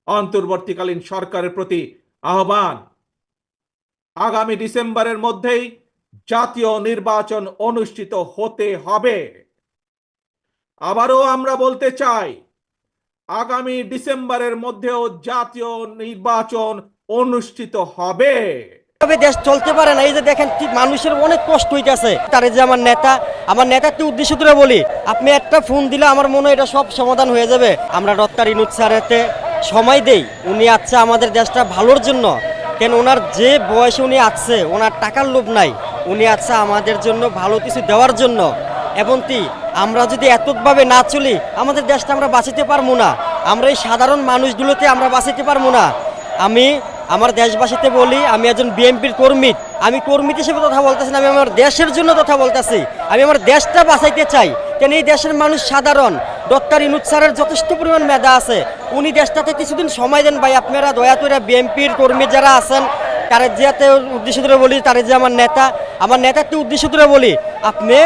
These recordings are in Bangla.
অন্তর্বর্তীকালীন সরকারের প্রতি আহ্বান, আগামী ডিসেম্বরের মধ্যেই জাতীয় নির্বাচন অনুষ্ঠিত হতে হবে। আবারও আমরা বলতে চাই, আগামী ডিসেম্বরের মধ্যেও জাতীয় নির্বাচন অনুষ্ঠিত হবে। দেশ চলতে পারে না। এই যে দেখেন মানুষের অনেক কষ্ট হইতেছে। তারে যে আমার নেতাকে উদ্দেশ্য করে বলি, আপনি একটা ফোন দিলে আমার মনে হয় এটা সব সমাধান হয়ে যাবে। আমরা ডক্টর ইউনূস স্যারেতে সময় দেই, উনি আছে আমাদের দেশটা ভালোর জন্য। কেন ওনার যে বয়সে উনি আছে, ওনার টাকার লোভ নাই, উনি আছে আমাদের জন্য ভালো কিছু দেওয়ার জন্য। এবং আমরা যদি এতভাবে না চলি, আমাদের দেশটা আমরা বাঁচাতে পারবো না। আমরা এই সাধারণ মানুষগুলোতে আমরা বাঁচাতে পারবো না। আমি আমার দেশবাসীতে বলি, আমি একজন বিএনপির কর্মী। আমি কর্মী হিসেবে কথা বলতেছি না, আমি আমার দেশের জন্য কথা বলতেছি। আমি আমার দেশটা বাঁচাইতে চাই। কেন এই দেশের মানুষ সাধারণ। ডক্টর ইউনূস স্যারের যথেষ্ট পরিমাণ মেধা আছে, উনি দেশটাতে কিছুদিন সময় দেন ভাই। আপনারা দয়া করে বিএনপির কর্মী যারা আছেন, তারা যে উদ্দেশ্য ধরে বলি, তারা যে আমার নেতাকে উদ্দেশ্য ধরে বলি, আপনি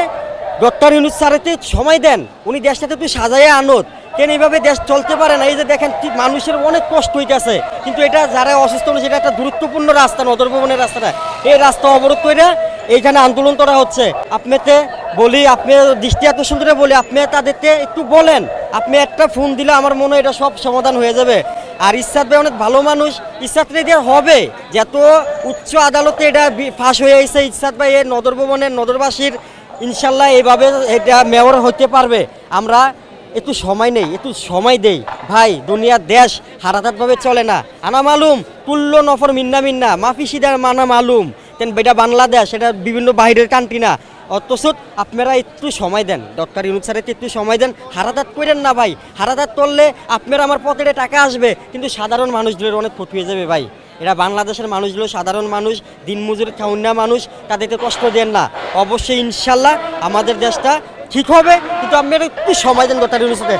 ডক্টর ইউনূস স্যারেতে সময় দেন, উনি দেশটাতে তুই সাজাইয়া আনত। কেন এইভাবে দেশ চলতে পারে না? এই যে দেখেন মানুষের অনেক কষ্ট হইতেছে। কিন্তু এটা যারা অসুস্থ, সেটা একটা গুরুত্বপূর্ণ রাস্তা, নদর ভবনের রাস্তাটা, এই রাস্তা অবরোধ করে এইখানে আন্দোলন করা হচ্ছে। আপনাকে বলি, আপনি দৃষ্টি আকর্ষণ করে বলি, আপনি তাদেরকে একটু বলেন, আপনি একটা ফোন দিলে আমার মনে হয় এটা সব সমাধান হয়ে যাবে। আর ইসরাত ভাই অনেক ভালো মানুষ, ইসরাত রেডিয়ার হবে। যত উচ্চ আদালতে এটা ফাঁস হয়ে আসছে, ইসরাত ভাই এর নদর ভবনের নদরবাসীর ইনশাল্লাহ এইভাবে এটা মেয়র হতে পারবে। আমরা একটু সময় নেই, একটু সময় দেই ভাই। দুনিয়ার দেশ হারাতাতভাবে চলে না। আনা মালুম কুল্লো নফর মিন্না মাফি সিদার মানা মালুম। তেন বেটা বাংলাদেশ, এটা বিভিন্ন বাইরের কান্ট্রি না। অথচ আপনারা একটু সময় দেন, ডক্টর ইউনূস স্যারের একটু সময় দেন। হারাতাত করেন না ভাই। হারাতাত করলে আপনার আমার পকেটে টাকা আসবে, কিন্তু সাধারণ মানুষগুলোর অনেক ক্ষতি হয়ে যাবে ভাই। এরা বাংলাদেশের মানুষগুলো সাধারণ মানুষ, দিনমজুরি খাউন্না মানুষ, তাদেরকে কষ্ট দেন না। অবশ্যই ইনশাল্লাহ আমাদের দেশটা ঠিক হবে, কিন্তু আপনারা একটু সময় দেন ডক্টর ইউনূস স্যার।